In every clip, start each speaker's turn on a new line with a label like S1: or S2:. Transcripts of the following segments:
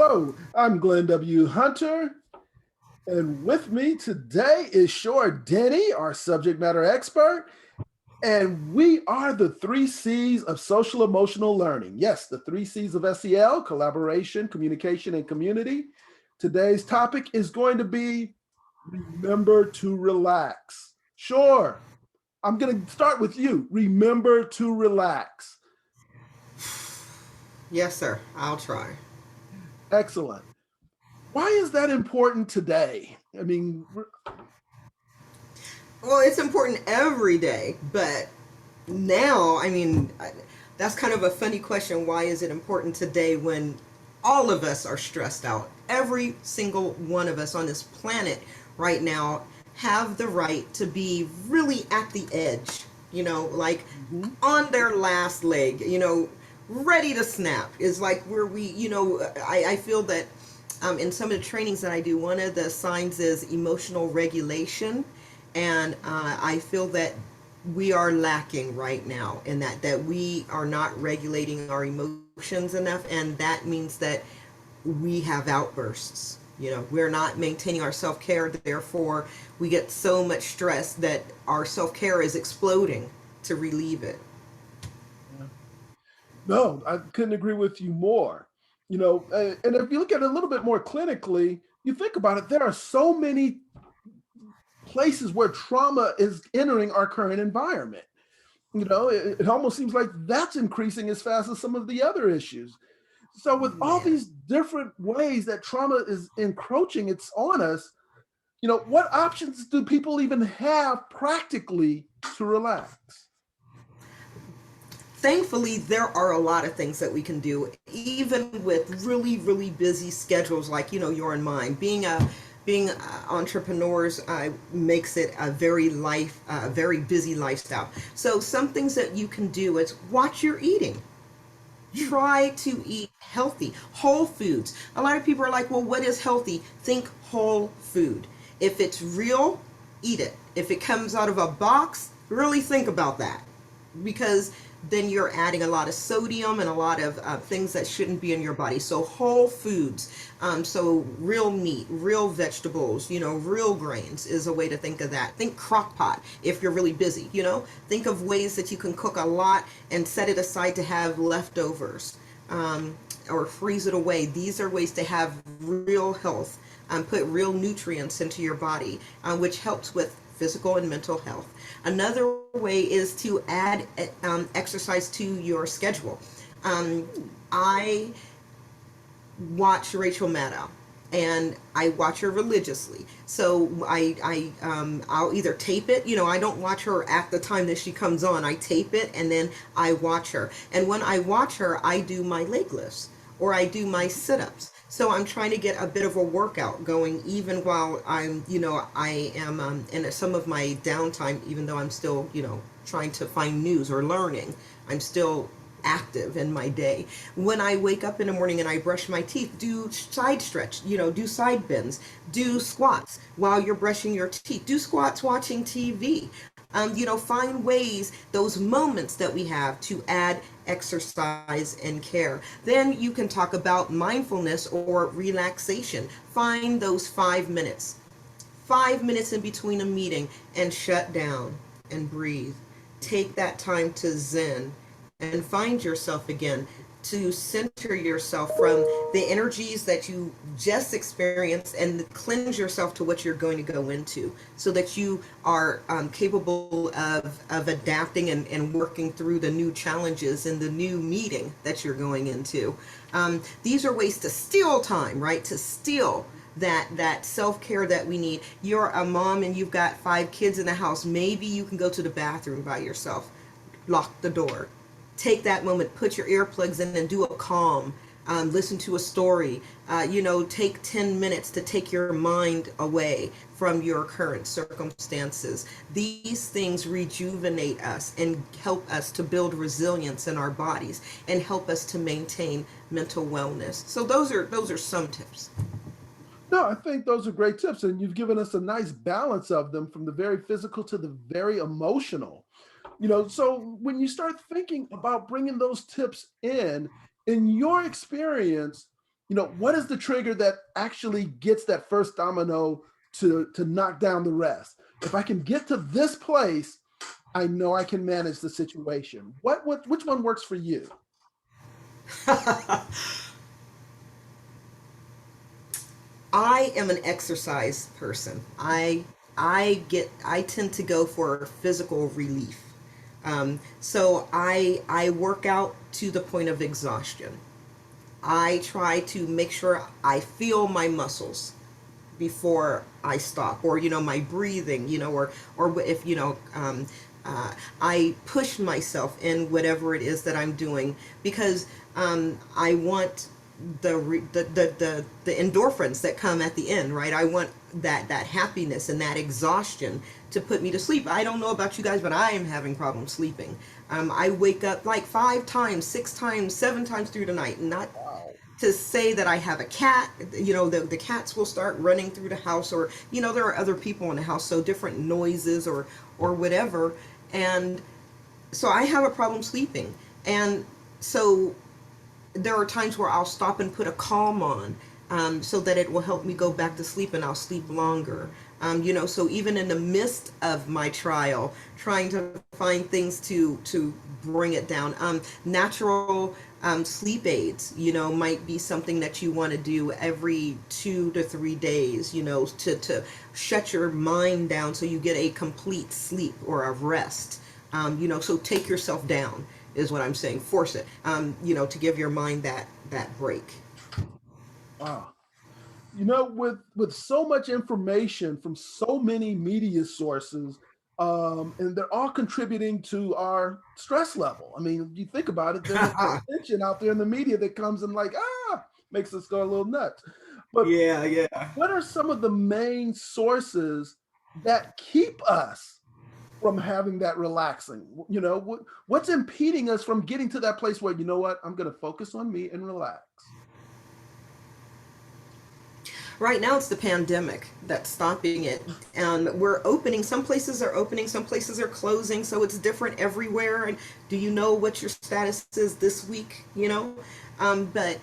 S1: Hello, I'm Glenn W. Hunter, and with me today is Shore Denny, our subject matter expert, and we are the three C's of social emotional learning. Yes, the three C's of SEL: collaboration, communication, and community. Today's topic is going to be remember to relax. Sure, I'm going to start with you. Remember to relax.
S2: Yes, sir. I'll try.
S1: Excellent. Why is that important today? I mean,
S2: Well, it's important every day, but now, that's kind of a funny question. Why is it important today when all of us are stressed out? Every single one of us on this planet right now have the right to be really at the edge, like
S1: mhm.
S2: on their last leg, ready to snap is like where I feel that in some of the trainings that I do, one of the signs is emotional regulation. And I feel that we are lacking right now in that we are not regulating our emotions enough. And that means that we have outbursts. We're not maintaining our self-care. Therefore, we get so much stress that our self-care is exploding to relieve it.
S1: No, I couldn't agree with you more. And if you look at it a little bit more clinically, you think about it, there are so many places where trauma is entering our current environment. It almost seems like that's increasing as fast as some of the other issues. So, with all
S2: Man.
S1: these different ways that trauma is encroaching, it's on us, what options do people even have practically to relax?
S2: Thankfully, there are a lot of things that we can do, even with really, really busy schedules like you're in mine. Being entrepreneurs makes it a very busy lifestyle. So some things that you can do is watch your eating.
S1: Hmm.
S2: Try to eat healthy, whole foods. A lot of people are like, well, what is healthy? Think whole food. If it's real, eat it. If it comes out of a box, really think about that, because then you're adding a lot of sodium and a lot of things that shouldn't be in your body. So whole foods, so real meat, real vegetables, real grains is a way to think of that. Think crock pot if you're really busy. Think of ways that you can cook a lot and set it aside to have leftovers, or freeze it away. These are ways to have real health, put real nutrients into your body, which helps with physical and mental health. Another way is to add exercise to your schedule. Um, I watch Rachel Maddow, and I watch her religiously. So I'll either tape it. I don't watch her at the time that she comes on. I tape it and then I watch her. And when I watch her, I do my leg lifts or I do my sit-ups. So I'm trying to get a bit of a workout going, even while I am in some of my downtime, even though I'm still, trying to find news or learning. I'm still active in my day. When I wake up in the morning and I brush my teeth, do side stretch, do side bends, do squats while you're brushing your teeth, do squats watching TV. Find ways, those moments that we have to add exercise and care. Then you can talk about mindfulness or relaxation. Find those 5 minutes. 5 minutes in between a meeting and shut down and breathe. Take that time to zen and find yourself again, to center yourself from the energies that you just experienced and cleanse yourself to what you're going to go into, so that you are capable of adapting and working through the new challenges in the new meeting that you're going into. These are ways to steal time, right? To steal that self-care that we need. You're a mom and you've got 5 kids in the house. Maybe you can go to the bathroom by yourself, lock the door, take that moment, put your earplugs in and do a calm, listen to a story, take 10 minutes to take your mind away from your current circumstances. These things rejuvenate us and help us to build resilience in our bodies and help us to maintain mental wellness. So those are some tips.
S1: No, I think those are great tips, and you've given us a nice balance of them from the very physical to the very emotional. So when you start thinking about bringing those tips in your experience, what is the trigger that actually gets that first domino to knock down the rest? If I can get to this place, I know I can manage the situation. Which one works for you?
S2: I am an exercise person. I tend to go for physical relief. So I work out to the point of exhaustion. I try to make sure I feel my muscles before I stop, or my breathing, or if I push myself in whatever it is that I'm doing, because I want the endorphins that come at the end, right? I want that happiness and that exhaustion to put me to sleep. I don't know about you guys, but I am having problems sleeping. I wake up like 5 times, 6 times, 7 times through the night. Not
S1: Wow.
S2: to say that I have a cat, the cats will start running through the house, or there are other people in the house, so different noises or whatever. And so I have a problem sleeping. And so there are times where I'll stop and put a calm on, so that it will help me go back to sleep, and I'll sleep longer. So even in the midst of my trial, trying to find things to bring it down. Natural sleep aids, might be something that you want to do every 2 to 3 days, to shut your mind down so you get a complete sleep or a rest. So take yourself down is what I'm saying. Force it, to give your mind that break.
S1: Wow. With so much information from so many media sources, and they're all contributing to our stress level. I mean, you think about it, there's a lot of tension out there in the media that comes and makes us go a little nuts. But
S2: Yeah, yeah.
S1: what are some of the main sources that keep us from having that relaxing? What's impeding us from getting to that place where, I'm going to focus on me and relax?
S2: Right now, it's the pandemic that's stopping it. And we're opening. Some places are opening, some places are closing. So it's different everywhere. And do you know what your status is this week? But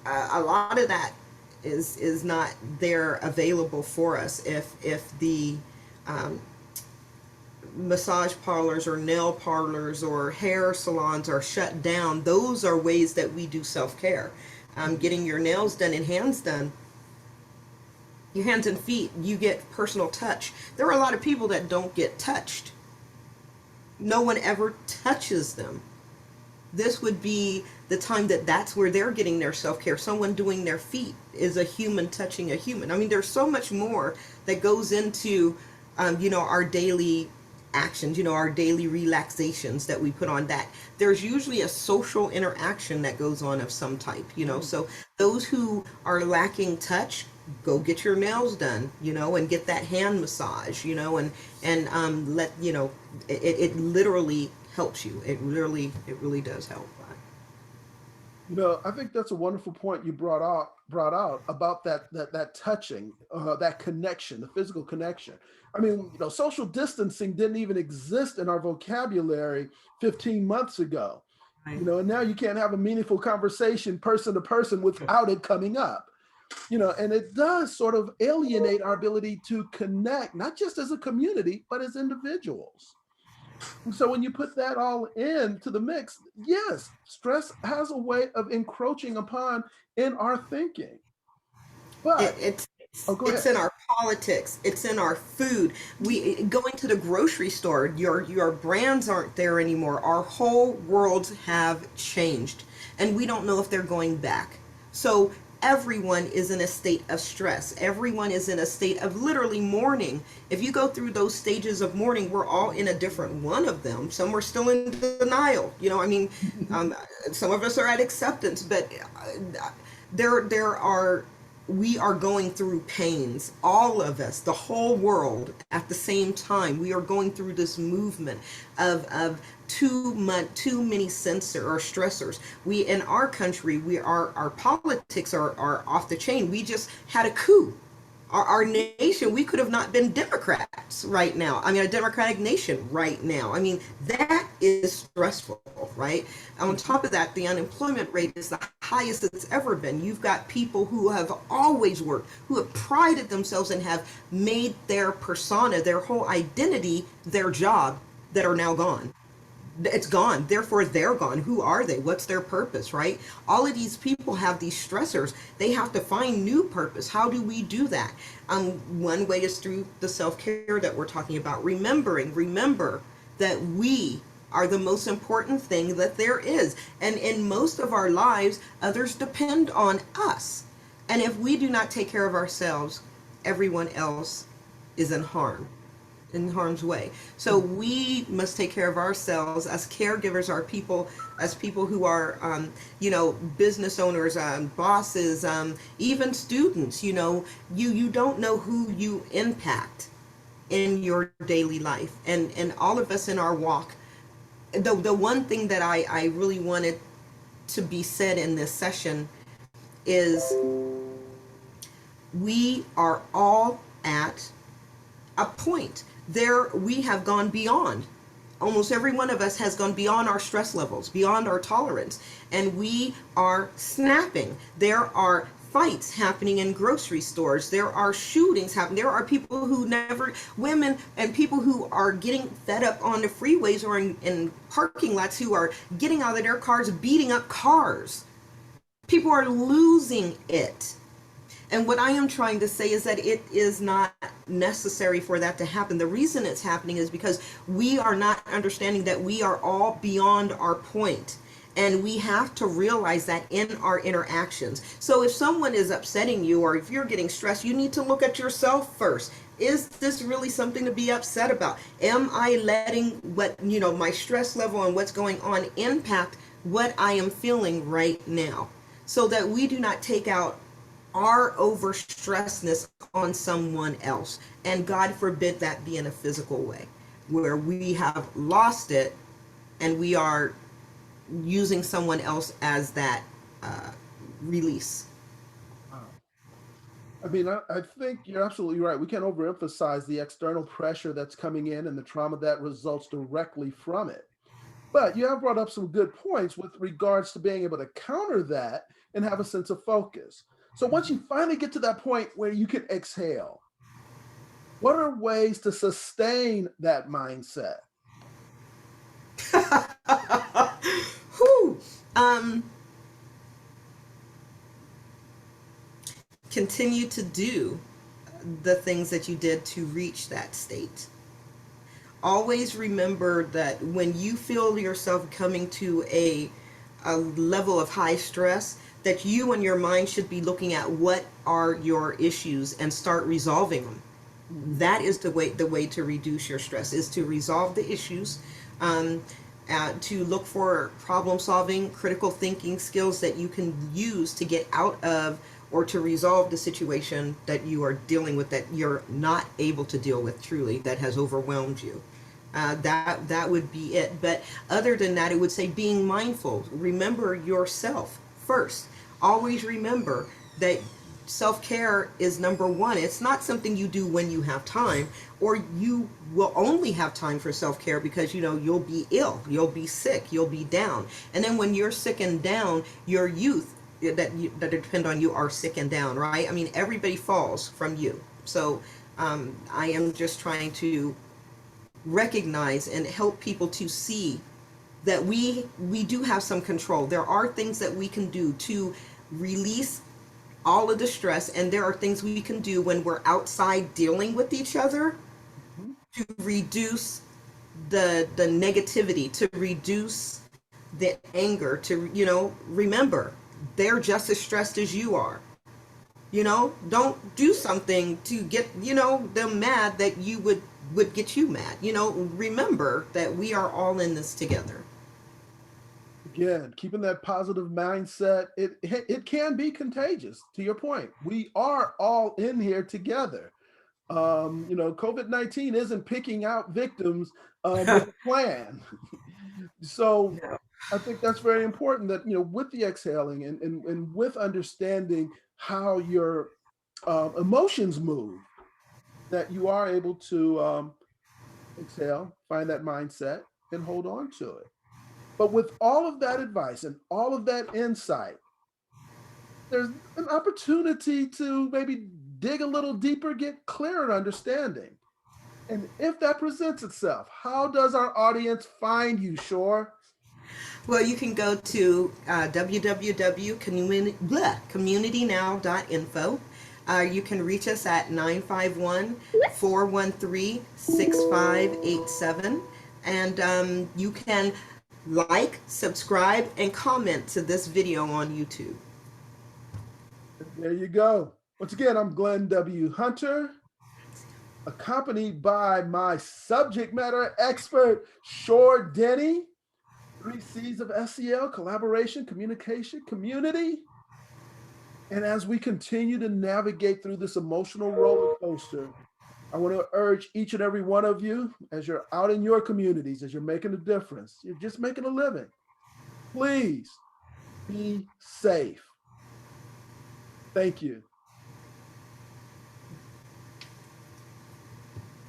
S2: a lot of that is not there available for us if the um, massage parlors or nail parlors or hair salons are shut down. Those are ways that we do self-care. Getting your nails done and hands done, your hands and feet, you get personal touch. There are a lot of people that don't get touched. No one ever touches them. This would be the time that's where they're getting their self-care. Someone doing their feet is a human touching a human. I mean, there's so much more that goes into our daily actions, our daily relaxations that we put on. That there's usually a social interaction that goes on of some type. So those who are lacking touch, go get your nails done, and get that hand massage, and let it literally helps you. It really does help.
S1: I think that's a wonderful point you brought out about that touching, that connection, the physical connection. I mean, social distancing didn't even exist in our vocabulary 15 months ago.
S2: Right.
S1: And now you can't have a meaningful conversation person to person without it coming up. And it does sort of alienate our ability to connect, not just as a community, but as individuals. So when you put that all into the mix, yes, stress has a way of encroaching upon in our thinking.
S2: It,
S1: But
S2: it's
S1: oh, go
S2: it's
S1: ahead.
S2: in our politics. It's in our food. We going to the grocery store. Your brands aren't there anymore. Our whole worlds have changed, and we don't know if they're going back. So everyone is in a state of stress. Everyone is in a state of literally mourning. If you go through those stages of mourning, we're all in a different one of them. Some are still in denial. I mean, some of us are at acceptance, but there are we are going through pains, all of us, the whole world at the same time. We are going through this movement of too many censor or stressors. We in our country, our politics are off the chain. We just had a coup. Our nation, we could have not been Democrats right now. I mean, a Democratic nation right now. I mean, that is stressful, right? On top of that, the unemployment rate is the high as it's ever been. You've got people who have always worked, who have prided themselves and have made their persona, their whole identity, their job, that are now gone. It's gone, therefore they're gone. Who are they? What's their purpose, right? All of these people have these stressors. They have to find new purpose. How do we do that? One way is through the self-care that we're talking about. Remember that we are the most important thing that there is, and in most of our lives others depend on us, and if we do not take care of ourselves, everyone else is in harm's way. So we must take care of ourselves as caregivers, our people, as people who are, business owners, bosses, even students. You don't know who you impact in your daily life, and all of us in our walk. The one thing that I really wanted to be said in this session is we are all at a point. There we have gone beyond. Almost every one of us has gone beyond our stress levels, beyond our tolerance, and we are snapping. There are fights happening in grocery stores. There are shootings happening. There are people who never, women and people who are getting fed up on the freeways or in parking lots, who are getting out of their cars, beating up cars. People are losing it. And what I am trying to say is that it is not necessary for that to happen. The reason it's happening is because we are not understanding that we are all beyond our point. And we have to realize that in our interactions. So if someone is upsetting you, or if you're getting stressed, you need to look at yourself first. Is this really something to be upset about? Am I letting my stress level and what's going on impact what I am feeling right now? So that we do not take out our overstressedness on someone else. And God forbid that be in a physical way, where we have lost it and we are using someone else as that release.
S1: I mean, I think you're absolutely right. We can't overemphasize the external pressure that's coming in and the trauma that results directly from it. But you have brought up some good points with regards to being able to counter that and have a sense of focus. So once you finally get to that point where you can exhale, what are ways to sustain that mindset?
S2: Whew. Continue to do the things that you did to reach that state. Always remember that when you feel yourself coming to a level of high stress, that you and your mind should be looking at what are your issues and start resolving them. That is the way to reduce your stress, is to resolve the issues, to look for problem solving, critical thinking skills that you can use to get out of or to resolve the situation that you are dealing with, that you're not able to deal with truly, that has overwhelmed you. That would be it. But other than that, it would say being mindful. Remember yourself first. Always remember that self-care is number one. It's not something you do when you have time, or you will only have time for self-care because you'll be ill, you'll be sick, you'll be down. And then when you're sick and down, your youth that depend on you are sick and down, right? I mean, everybody falls from you. So I am just trying to recognize and help people to see that we do have some control. There are things that we can do to release all of the stress, and there are things we can do when we're outside dealing with each other
S1: Mhm.
S2: to reduce the negativity, to reduce the anger, to remember they're just as stressed as you are. Don't do something to get them mad that you would get you mad. Remember that we are all in this together.
S1: Again, keeping that positive mindset, it can be contagious. To your point, we are all in here together. COVID-19 isn't picking out victims with a plan. So
S2: Yeah.
S1: I think that's very important that, with the exhaling and with understanding how your emotions move, that you are able to exhale, find that mindset, and hold on to it. But with all of that advice and all of that insight, there's an opportunity to maybe dig a little deeper, get clearer understanding. And if that presents itself, how does our audience find you, Shore?
S2: Well, you can go to www.communitynow.info. You can reach us at 951-413-6587. And you can like, subscribe, and comment to this video on YouTube.
S1: There you go. Once again, I'm Glenn W. Hunter, accompanied by my subject matter expert, Shore Denny. 3 Cs of SEL: collaboration, communication, community. And as we continue to navigate through this emotional roller coaster, I want to urge each and every one of you, as you're out in your communities, as you're making a difference, you're just making a living, please be safe. Thank you.